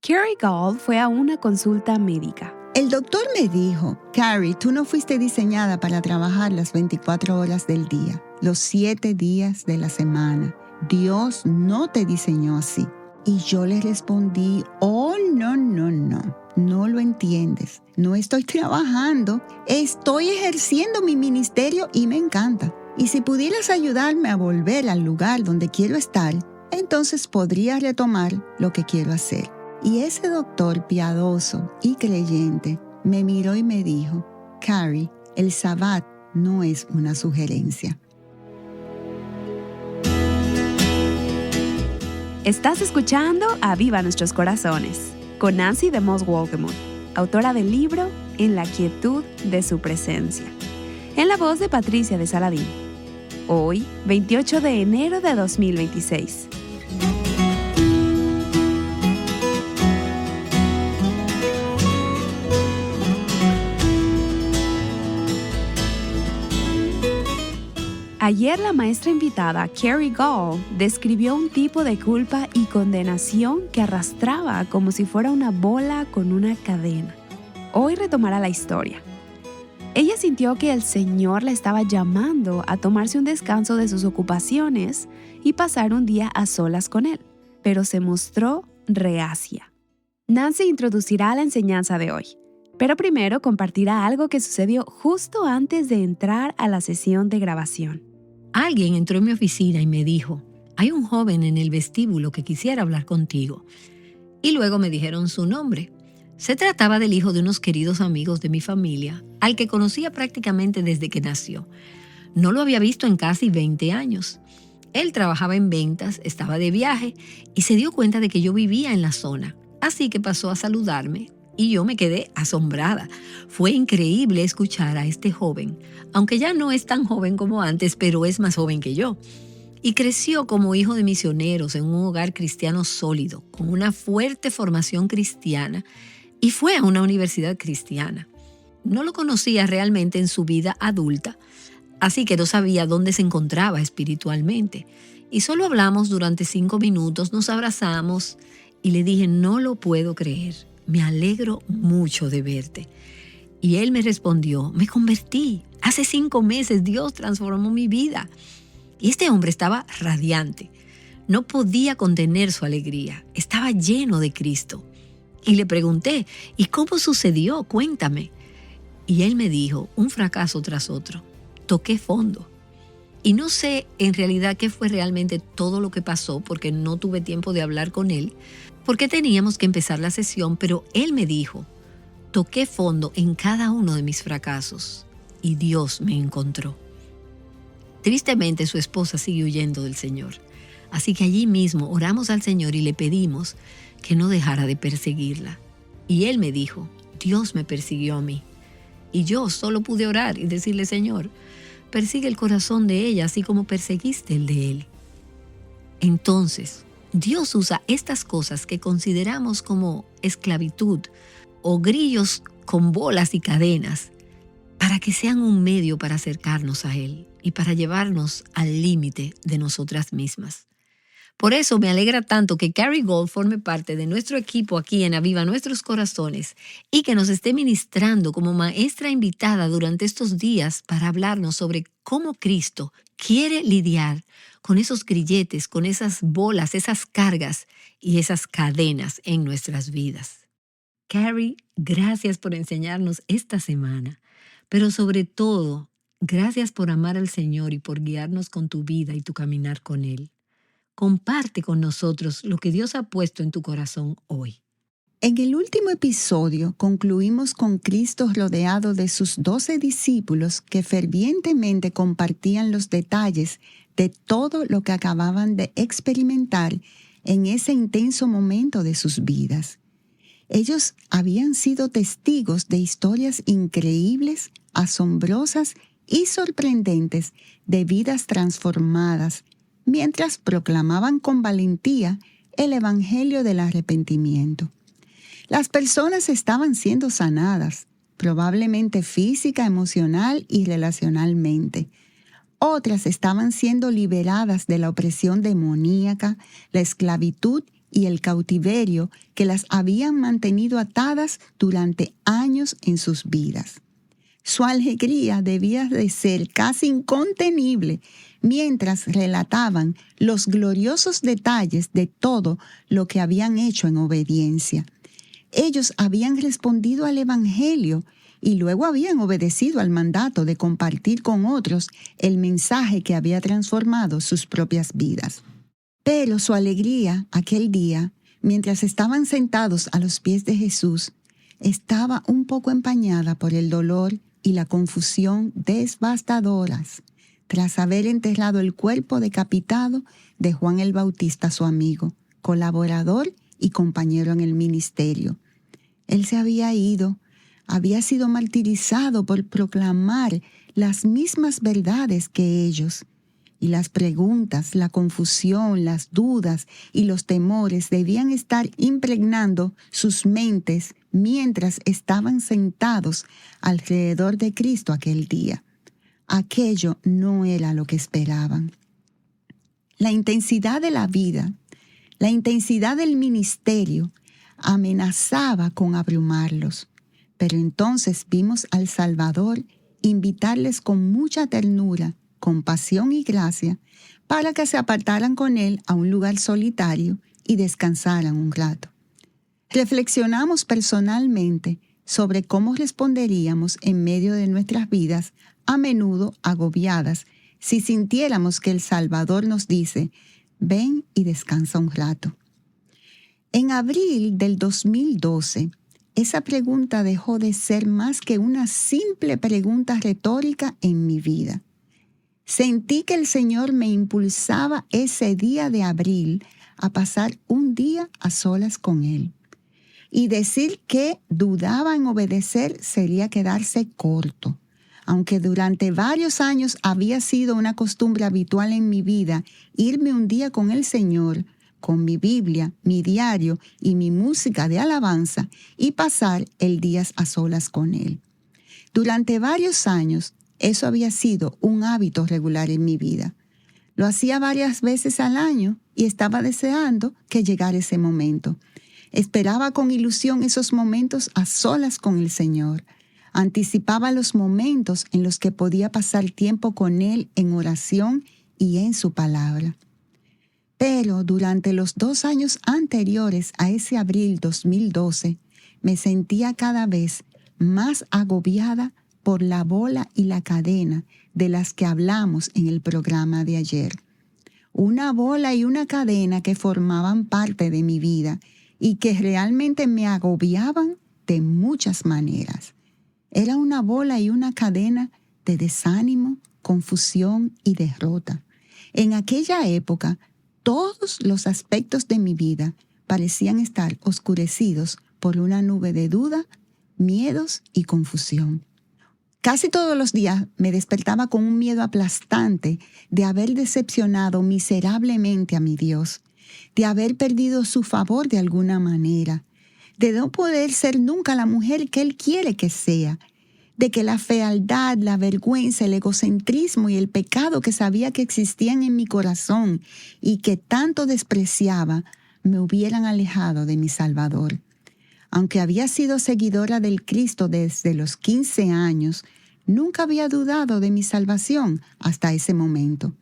Carrie Gall fue a una consulta médica. El doctor me dijo, Carrie, tú no fuiste diseñada para trabajar las 24 horas del día, los 7 días de la semana. Dios no te diseñó así. Y yo le respondí, oh, no lo entiendes. No estoy trabajando, estoy ejerciendo mi ministerio y me encanta. Y si pudieras ayudarme a volver al lugar donde quiero estar, entonces podría retomar lo que quiero hacer. Y ese doctor piadoso y creyente me miró y me dijo, Carrie, el Sabbat no es una sugerencia. Estás escuchando Aviva Nuestros Corazones con Nancy DeMoss Wolgemuth, autora del libro En la quietud de su presencia, en la voz de Patricia de Saladín. Hoy, 28 de enero de 2026. Ayer la maestra invitada, Carrie Gall, describió un tipo de culpa y condenación que arrastraba como si fuera una bola con una cadena. Hoy retomará la historia. Ella sintió que el Señor la estaba llamando a tomarse un descanso de sus ocupaciones y pasar un día a solas con Él, pero se mostró reacia. Nancy introducirá la enseñanza de hoy, pero primero compartirá algo que sucedió justo antes de entrar a la sesión de grabación. Alguien entró en mi oficina y me dijo, hay un joven en el vestíbulo que quisiera hablar contigo. Y luego me dijeron su nombre. Se trataba del hijo de unos queridos amigos de mi familia, al que conocía prácticamente desde que nació. No lo había visto en casi 20 años. Él trabajaba en ventas, estaba de viaje y se dio cuenta de que yo vivía en la zona. Así que pasó a saludarme. Y yo me quedé asombrada. Fue increíble escuchar a este joven, aunque ya no es tan joven como antes, pero es más joven que yo. Y creció como hijo de misioneros en un hogar cristiano sólido, con una fuerte formación cristiana, y fue a una universidad cristiana. No lo conocía realmente en su vida adulta, así que no sabía dónde se encontraba espiritualmente. Y solo hablamos durante 5 minutos, nos abrazamos y le dije, no lo puedo creer. Me alegro mucho de verte. Y él me respondió, me convertí. Hace 5 meses Dios transformó mi vida. Y este hombre estaba radiante. No podía contener su alegría. Estaba lleno de Cristo. Y le pregunté, ¿y cómo sucedió? Cuéntame. Y él me dijo, un fracaso tras otro. Toqué fondo. Y no sé en realidad qué fue realmente todo lo que pasó porque no tuve tiempo de hablar con él, porque teníamos que empezar la sesión, pero él me dijo, toqué fondo en cada uno de mis fracasos y Dios me encontró. Tristemente su esposa sigue huyendo del Señor, así que allí mismo oramos al Señor y le pedimos que no dejara de perseguirla. Y él me dijo, Dios me persiguió a mí. Y yo solo pude orar y decirle, Señor, persigue el corazón de ella así como perseguiste el de él. Entonces, Dios usa estas cosas que consideramos como esclavitud o grillos con bolas y cadenas para que sean un medio para acercarnos a Él y para llevarnos al límite de nosotras mismas. Por eso me alegra tanto que Carrie Gall forme parte de nuestro equipo aquí en Aviva Nuestros Corazones y que nos esté ministrando como maestra invitada durante estos días para hablarnos sobre cómo Cristo quiere lidiar con esos grilletes, con esas bolas, esas cargas y esas cadenas en nuestras vidas. Carrie, gracias por enseñarnos esta semana, pero sobre todo, gracias por amar al Señor y por guiarnos con tu vida y tu caminar con Él. Comparte con nosotros lo que Dios ha puesto en tu corazón hoy. En el último episodio concluimos con Cristo rodeado de sus 12 discípulos que fervientemente compartían los detalles de todo lo que acababan de experimentar en ese intenso momento de sus vidas. Ellos habían sido testigos de historias increíbles, asombrosas y sorprendentes de vidas transformadas, mientras proclamaban con valentía el evangelio del arrepentimiento. Las personas estaban siendo sanadas, probablemente física, emocional y relacionalmente. Otras estaban siendo liberadas de la opresión demoníaca, la esclavitud y el cautiverio que las habían mantenido atadas durante años en sus vidas. Su alegría debía de ser casi incontenible mientras relataban los gloriosos detalles de todo lo que habían hecho en obediencia. Ellos habían respondido al Evangelio y luego habían obedecido al mandato de compartir con otros el mensaje que había transformado sus propias vidas. Pero su alegría aquel día, mientras estaban sentados a los pies de Jesús, estaba un poco empañada por el dolor y la confusión devastadoras tras haber enterrado el cuerpo decapitado de Juan el Bautista, su amigo, colaborador y compañero en el ministerio. Él se había ido, había sido martirizado por proclamar las mismas verdades que ellos, y las preguntas, la confusión, las dudas y los temores debían estar impregnando sus mentes mientras estaban sentados alrededor de Cristo aquel día. Aquello no era lo que esperaban. La intensidad de la vida, la intensidad del ministerio, amenazaba con abrumarlos. Pero entonces vimos al Salvador invitarles con mucha ternura, compasión y gracia para que se apartaran con Él a un lugar solitario y descansaran un rato. Reflexionamos personalmente sobre cómo responderíamos en medio de nuestras vidas, a menudo agobiadas, si sintiéramos que el Salvador nos dice, ven y descansa un rato. En abril del 2012, esa pregunta dejó de ser más que una simple pregunta retórica en mi vida. Sentí que el Señor me impulsaba ese día de abril a pasar un día a solas con Él. Y decir que dudaba en obedecer sería quedarse corto. Aunque durante varios años había sido una costumbre habitual en mi vida irme un día con el Señor, con mi Biblia, mi diario y mi música de alabanza y pasar el día a solas con Él. Durante varios años, eso había sido un hábito regular en mi vida. Lo hacía varias veces al año y estaba deseando que llegara ese momento. Esperaba con ilusión esos momentos a solas con el Señor. Anticipaba los momentos en los que podía pasar tiempo con Él en oración y en su palabra. Pero durante los 2 años anteriores a ese abril 2012, me sentía cada vez más agobiada por la bola y la cadena de las que hablamos en el programa de ayer. Una bola y una cadena que formaban parte de mi vida y que realmente me agobiaban de muchas maneras. Era una bola y una cadena de desánimo, confusión y derrota. En aquella época, todos los aspectos de mi vida parecían estar oscurecidos por una nube de duda, miedos y confusión. Casi todos los días me despertaba con un miedo aplastante de haber decepcionado miserablemente a mi Dios, de haber perdido su favor de alguna manera, de no poder ser nunca la mujer que Él quiere que sea, de que la fealdad, la vergüenza, el egocentrismo y el pecado que sabía que existían en mi corazón y que tanto despreciaba, me hubieran alejado de mi Salvador. Aunque había sido seguidora del Cristo desde los 15 años, nunca había dudado de mi salvación hasta ese momento.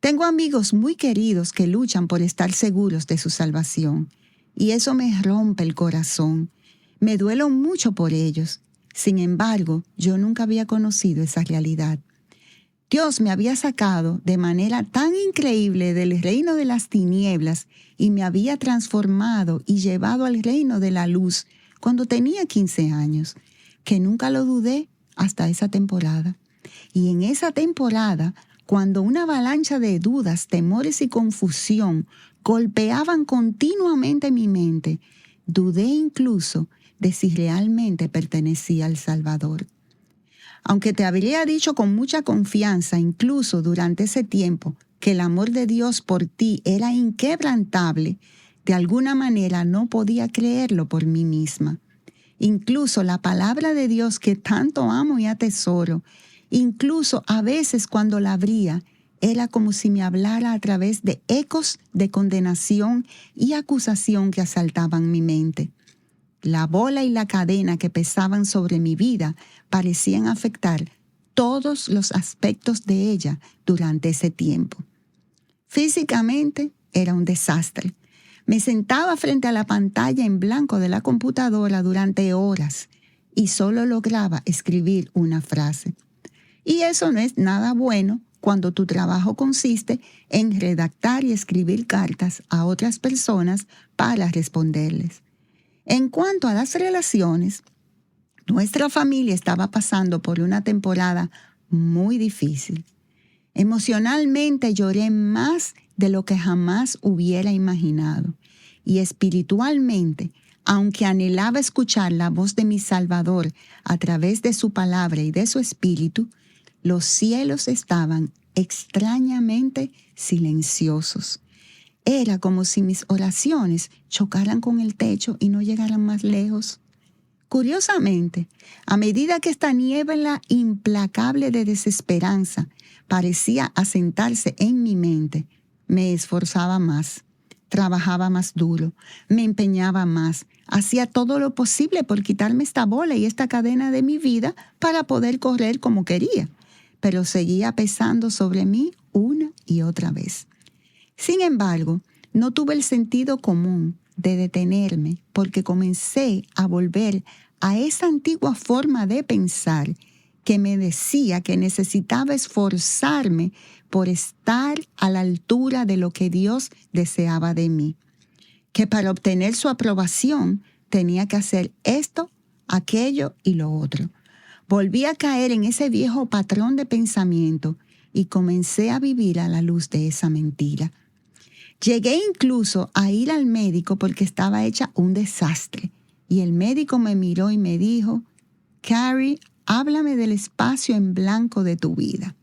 Tengo amigos muy queridos que luchan por estar seguros de su salvación, y eso me rompe el corazón. Me duelo mucho por ellos. Sin embargo, yo nunca había conocido esa realidad. Dios me había sacado de manera tan increíble del reino de las tinieblas y me había transformado y llevado al reino de la luz cuando tenía 15 años, que nunca lo dudé hasta esa temporada. Y en esa temporada, cuando una avalancha de dudas, temores y confusión golpeaban continuamente mi mente, dudé incluso de si realmente pertenecía al Salvador. Aunque te habría dicho con mucha confianza, incluso durante ese tiempo, que el amor de Dios por ti era inquebrantable, de alguna manera no podía creerlo por mí misma. Incluso la palabra de Dios que tanto amo y atesoro, incluso a veces cuando la abría, Era como si me hablara a través de ecos de condenación y acusación que asaltaban mi mente. La bola y la cadena que pesaban sobre mi vida parecían afectar todos los aspectos de ella durante ese tiempo. Físicamente era un desastre. Me sentaba frente a la pantalla en blanco de la computadora durante horas y solo lograba escribir una frase. Y eso no es nada bueno cuando tu trabajo consiste en redactar y escribir cartas a otras personas para responderles. En cuanto a las relaciones, nuestra familia estaba pasando por una temporada muy difícil. Emocionalmente lloré más de lo que jamás hubiera imaginado. Y espiritualmente, aunque anhelaba escuchar la voz de mi Salvador a través de su palabra y de su espíritu, los cielos estaban extrañamente silenciosos. Era como si mis oraciones chocaran con el techo y no llegaran más lejos. Curiosamente, a medida que esta niebla implacable de desesperanza parecía asentarse en mi mente, me esforzaba más, trabajaba más duro, me empeñaba más, hacía todo lo posible por quitarme esta bola y esta cadena de mi vida para poder correr como quería, pero seguía pesando sobre mí una y otra vez. Sin embargo, no tuve el sentido común de detenerme porque comencé a volver a esa antigua forma de pensar que me decía que necesitaba esforzarme por estar a la altura de lo que Dios deseaba de mí, que para obtener su aprobación tenía que hacer esto, aquello y lo otro. Volví a caer en ese viejo patrón de pensamiento y comencé a vivir a la luz de esa mentira. Llegué incluso a ir al médico porque estaba hecha un desastre. Y el médico me miró y me dijo, Carrie, háblame del espacio en blanco de tu vida.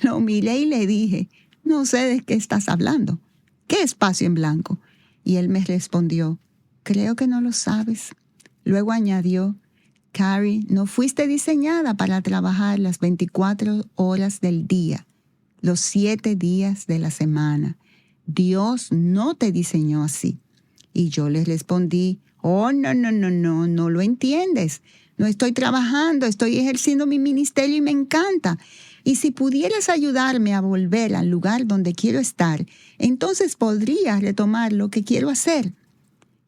Lo miré y le dije, no sé de qué estás hablando. ¿Qué espacio en blanco? Y él me respondió, creo que no lo sabes. Luego añadió, Carrie, no fuiste diseñada para trabajar las 24 horas del día, los 7 días de la semana. Dios no te diseñó así. Y yo le respondí, oh, no lo entiendes. No estoy trabajando, estoy ejerciendo mi ministerio y me encanta. Y si pudieras ayudarme a volver al lugar donde quiero estar, entonces podría retomar lo que quiero hacer.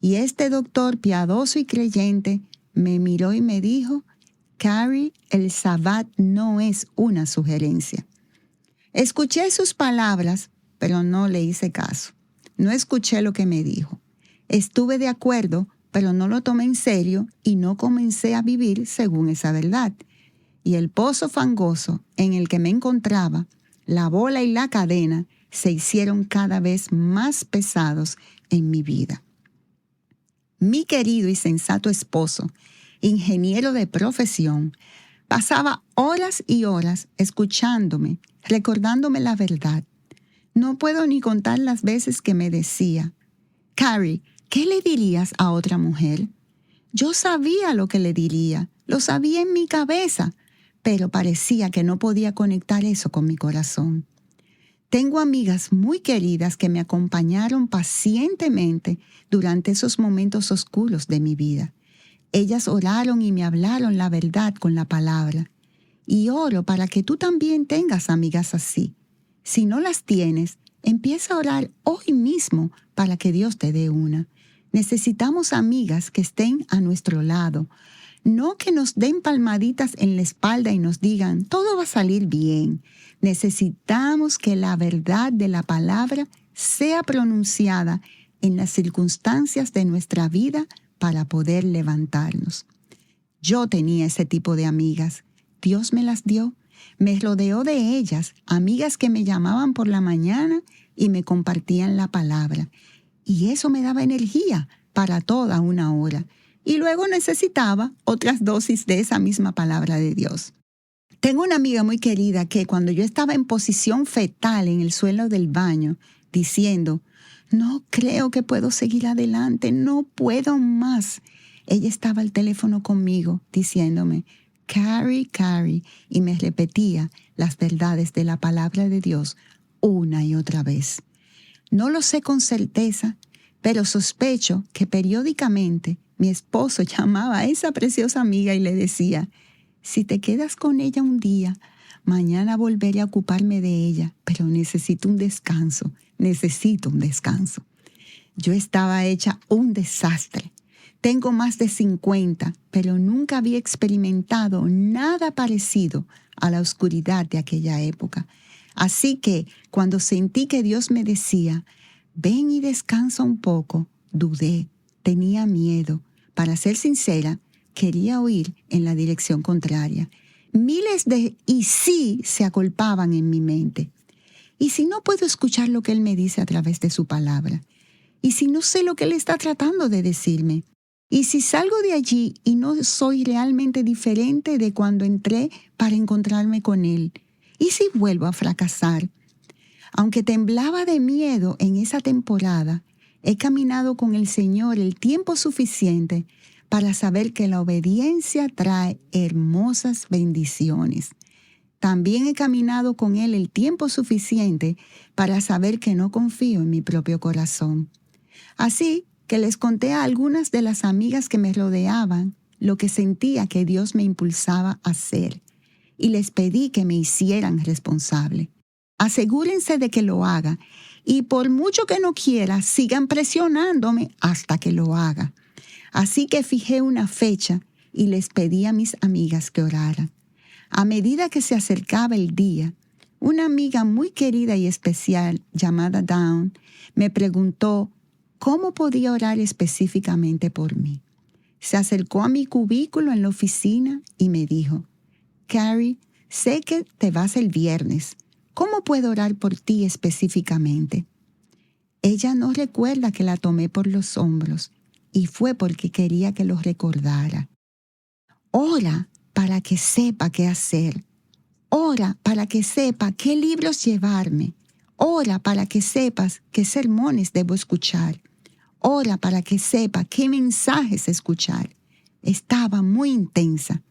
Y este doctor piadoso y creyente me miró y me dijo, Carrie, el Sabbat no es una sugerencia. Escuché sus palabras, pero no le hice caso. No escuché lo que me dijo. Estuve de acuerdo, pero no lo tomé en serio y no comencé a vivir según esa verdad. Y el pozo fangoso en el que me encontraba, la bola y la cadena, se hicieron cada vez más pesados en mi vida. Mi querido y sensato esposo, ingeniero de profesión, pasaba horas y horas escuchándome, recordándome la verdad. No puedo ni contar las veces que me decía, Carrie, ¿qué le dirías a otra mujer? Yo sabía lo que le diría, lo sabía en mi cabeza, pero parecía que no podía conectar eso con mi corazón. Tengo amigas muy queridas que me acompañaron pacientemente durante esos momentos oscuros de mi vida. Ellas oraron y me hablaron la verdad con la palabra. Y oro para que tú también tengas amigas así. Si no las tienes, empieza a orar hoy mismo para que Dios te dé una. Necesitamos amigas que estén a nuestro lado, no que nos den palmaditas en la espalda y nos digan, todo va a salir bien. Necesitamos que la verdad de la palabra sea pronunciada en las circunstancias de nuestra vida para poder levantarnos. Yo tenía ese tipo de amigas. Dios me las dio. Me rodeó de ellas, amigas que me llamaban por la mañana y me compartían la palabra. Y eso me daba energía para toda una hora. Y luego necesitaba otras dosis de esa misma palabra de Dios. Tengo una amiga muy querida que cuando yo estaba en posición fetal en el suelo del baño, diciendo, no creo que puedo seguir adelante, no puedo más. Ella estaba al teléfono conmigo diciéndome, Carrie, Carrie, y me repetía las verdades de la palabra de Dios una y otra vez. No lo sé con certeza, pero sospecho que periódicamente mi esposo llamaba a esa preciosa amiga y le decía: si te quedas con ella un día, mañana volveré a ocuparme de ella, pero necesito un descanso. Yo estaba hecha un desastre. Tengo más de 50, pero nunca había experimentado nada parecido a la oscuridad de aquella época. Así que cuando sentí que Dios me decía: ven y descansa un poco, dudé, tenía miedo. Para ser sincera, quería huir en la dirección contraria. Miles de "y sí" se agolpaban en mi mente. ¿Y si no puedo escuchar lo que Él me dice a través de su palabra? ¿Y si no sé lo que Él está tratando de decirme? ¿Y si salgo de allí y no soy realmente diferente de cuando entré para encontrarme con Él? ¿Y si vuelvo a fracasar? Aunque temblaba de miedo en esa temporada, he caminado con el Señor el tiempo suficiente para saber que la obediencia trae hermosas bendiciones. También he caminado con Él el tiempo suficiente para saber que no confío en mi propio corazón. Así que les conté a algunas de las amigas que me rodeaban lo que sentía que Dios me impulsaba a hacer, y les pedí que me hicieran responsable. Asegúrense de que lo haga, y por mucho que no quiera, sigan presionándome hasta que lo haga. Así que fijé una fecha y les pedí a mis amigas que oraran. A medida que se acercaba el día, una amiga muy querida y especial llamada Dawn me preguntó cómo podía orar específicamente por mí. Se acercó a mi cubículo en la oficina y me dijo: Carrie, sé que te vas el viernes. ¿Cómo puedo orar por ti específicamente? Ella no recuerda que la tomé por los hombros y fue porque quería que lo recordara. Ora para que sepa qué hacer. Ora para que sepa qué libros llevarme. Ora para que sepas qué sermones debo escuchar. Ora para que sepa qué mensajes escuchar. Estaba muy intensa.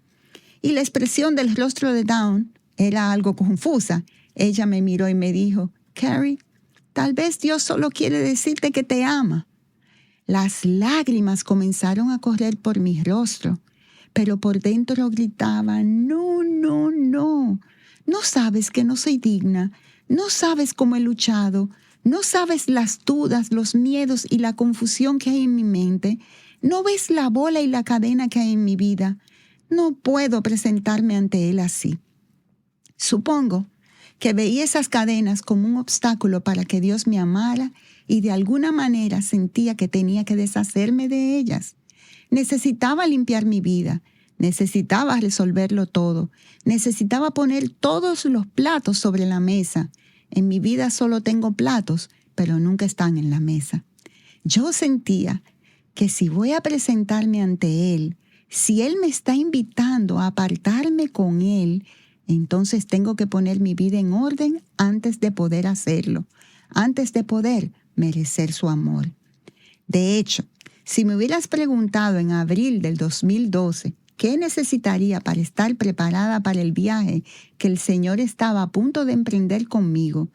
Y la expresión del rostro de Dawn era algo confusa. Ella me miró y me dijo: Carrie, tal vez Dios solo quiere decirte que te ama. Las lágrimas comenzaron a correr por mi rostro, pero por dentro gritaba: no, no, no. No sabes que no soy digna. No sabes cómo he luchado. No sabes las dudas, los miedos y la confusión que hay en mi mente. No ves la bola y la cadena que hay en mi vida. No puedo presentarme ante Él así. Supongo que veía esas cadenas como un obstáculo para que Dios me amara y de alguna manera sentía que tenía que deshacerme de ellas. Necesitaba limpiar mi vida, necesitaba resolverlo todo, necesitaba poner todos los platos sobre la mesa. En mi vida solo tengo platos, pero nunca están en la mesa. Yo sentía que si voy a presentarme ante Él, si Él me está invitando a apartarme con Él, entonces tengo que poner mi vida en orden antes de poder hacerlo, antes de poder merecer su amor. De hecho, si me hubieras preguntado en abril del 2012 qué necesitaría para estar preparada para el viaje que el Señor estaba a punto de emprender conmigo,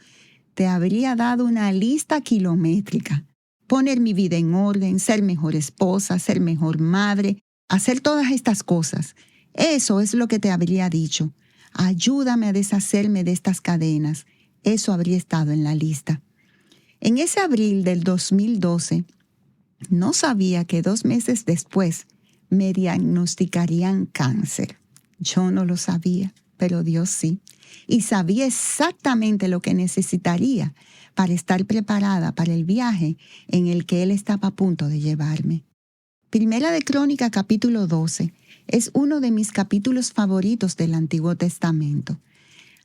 te habría dado una lista kilométrica. Poner mi vida en orden, ser mejor esposa, ser mejor madre, hacer todas estas cosas. Eso es lo que te habría dicho. Ayúdame a deshacerme de estas cadenas. Eso habría estado en la lista. En ese abril del 2012, no sabía que 2 meses después me diagnosticarían cáncer. Yo no lo sabía, pero Dios sí. Y sabía exactamente lo que necesitaría para estar preparada para el viaje en el que Él estaba a punto de llevarme. Primera de Crónicas, capítulo 12, es uno de mis capítulos favoritos del Antiguo Testamento.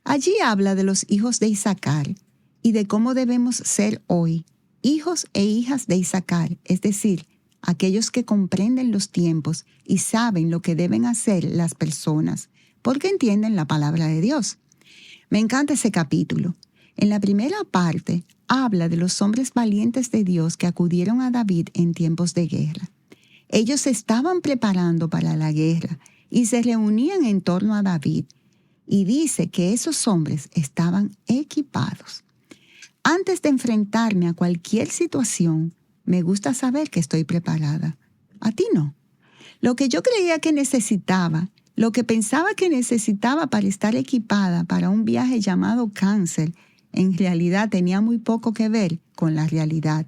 Allí habla de los hijos de Isaacar y de cómo debemos ser hoy, hijos e hijas de Isaacar, es decir, aquellos que comprenden los tiempos y saben lo que deben hacer las personas, porque entienden la palabra de Dios. Me encanta ese capítulo. En la primera parte habla de los hombres valientes de Dios que acudieron a David en tiempos de guerra. Ellos se estaban preparando para la guerra y se reunían en torno a David. Y dice que esos hombres estaban equipados. Antes de enfrentarme a cualquier situación, me gusta saber que estoy preparada. ¿A ti no? Lo que yo creía que necesitaba, lo que pensaba que necesitaba para estar equipada para un viaje llamado cáncer, en realidad tenía muy poco que ver con la realidad.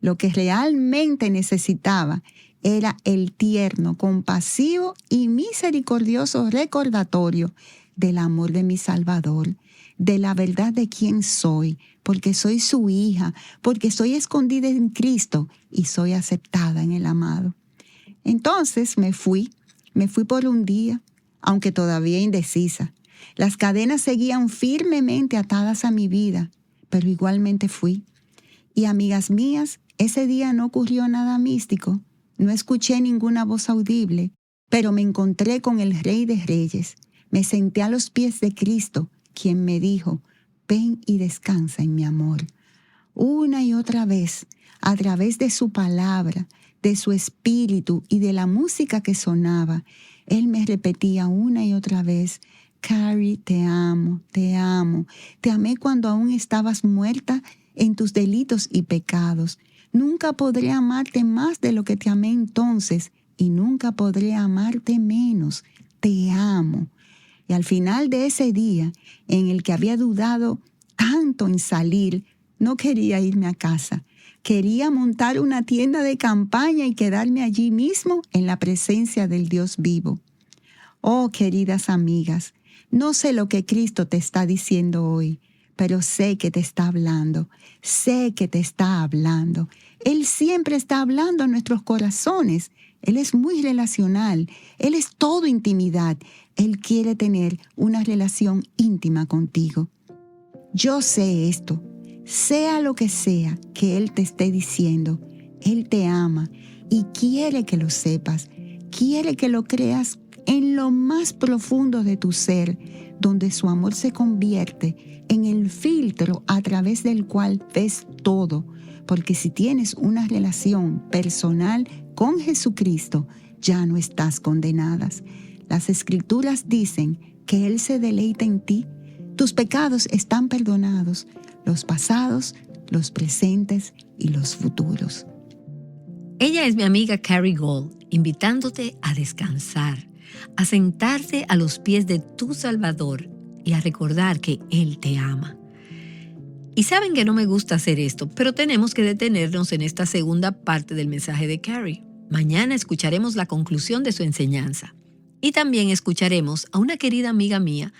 Lo que realmente necesitaba era el tierno, compasivo y misericordioso recordatorio del amor de mi Salvador, de la verdad de quién soy, porque soy su hija, porque soy escondida en Cristo y soy aceptada en el amado. Entonces me fui por un día, aunque todavía indecisa. Las cadenas seguían firmemente atadas a mi vida, pero igualmente fui. Y amigas mías, ese día no ocurrió nada místico, no escuché ninguna voz audible, pero me encontré con el Rey de Reyes. Me senté a los pies de Cristo, quien me dijo, ven y descansa en mi amor. Una y otra vez, a través de su palabra, de su espíritu y de la música que sonaba, Él me repetía una y otra vez, Carrie, te amo, te amo. Te amé cuando aún estabas muerta en tus delitos y pecados. Nunca podré amarte más de lo que te amé entonces y nunca podré amarte menos. Te amo. Y al final de ese día, en el que había dudado tanto en salir, no quería irme a casa. Quería montar una tienda de campaña y quedarme allí mismo en la presencia del Dios vivo. Oh, queridas amigas, no sé lo que Cristo te está diciendo hoy, pero sé que te está hablando. Sé que te está hablando. Él siempre está hablando a nuestros corazones. Él es muy relacional. Él es todo intimidad. Él quiere tener una relación íntima contigo. Yo sé esto. Sea lo que sea que Él te esté diciendo, Él te ama y quiere que lo sepas. Quiere que lo creas en lo más profundo de tu ser, donde su amor se convierte en el filtro a través del cual ves todo. Porque si tienes una relación personal con Jesucristo, ya no estás condenadas. Las Escrituras dicen que Él se deleita en ti. Tus pecados están perdonados, los pasados, los presentes y los futuros. Ella es mi amiga Carrie Gold, invitándote a descansar, a sentarte a los pies de tu Salvador y a recordar que Él te ama. Y saben que no me gusta hacer esto, pero tenemos que detenernos en esta segunda parte del mensaje de Carrie. Mañana escucharemos la conclusión de su enseñanza. Y también escucharemos a una querida amiga mía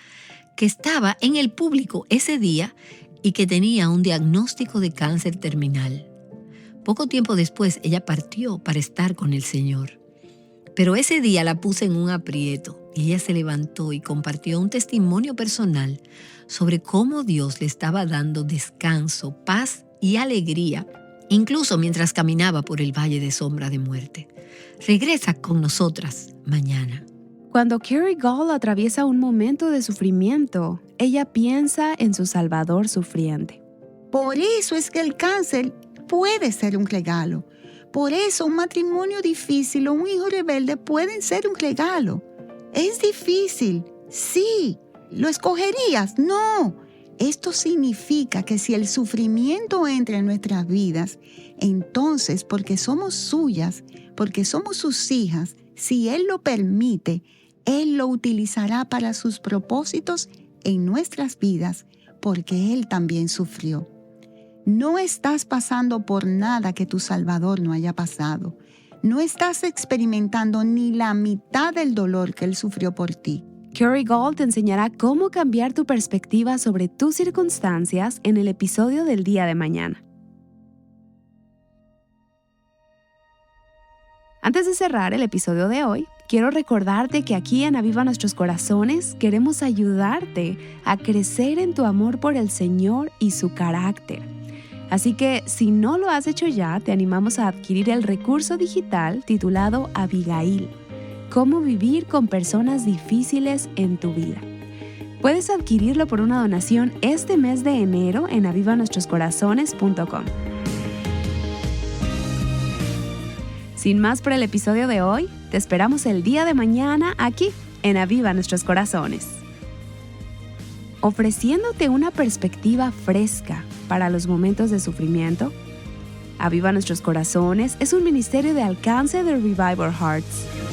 que estaba en el público ese día y que tenía un diagnóstico de cáncer terminal. Poco tiempo después ella partió para estar con el Señor. Pero ese día la puse en un aprieto y ella se levantó y compartió un testimonio personal sobre cómo Dios le estaba dando descanso, paz y alegría, incluso mientras caminaba por el valle de sombra de muerte. Regresa con nosotras mañana. Cuando Carrie Gold atraviesa un momento de sufrimiento, ella piensa en su Salvador sufriente. Por eso es que el cáncer puede ser un regalo. Por eso un matrimonio difícil o un hijo rebelde pueden ser un regalo. ¿Es difícil? Sí. ¿Lo escogerías? No. Esto significa que si el sufrimiento entra en nuestras vidas, entonces, porque somos suyas, porque somos sus hijas, si Él lo permite, Él lo utilizará para sus propósitos en nuestras vidas, porque Él también sufrió. No estás pasando por nada que tu Salvador no haya pasado. No estás experimentando ni la mitad del dolor que Él sufrió por ti. Carrie Gold te enseñará cómo cambiar tu perspectiva sobre tus circunstancias en el episodio del día de mañana. Antes de cerrar el episodio de hoy, quiero recordarte que aquí en Aviva Nuestros Corazones queremos ayudarte a crecer en tu amor por el Señor y su carácter. Así que si no lo has hecho ya, te animamos a adquirir el recurso digital titulado Abigail, cómo vivir con personas difíciles en tu vida. Puedes adquirirlo por una donación este mes de enero en avivanuestroscorazones.com. Sin más por el episodio de hoy, te esperamos el día de mañana aquí en Aviva Nuestros Corazones. Ofreciéndote una perspectiva fresca para los momentos de sufrimiento, Aviva Nuestros Corazones es un ministerio de alcance de Revive Our Hearts.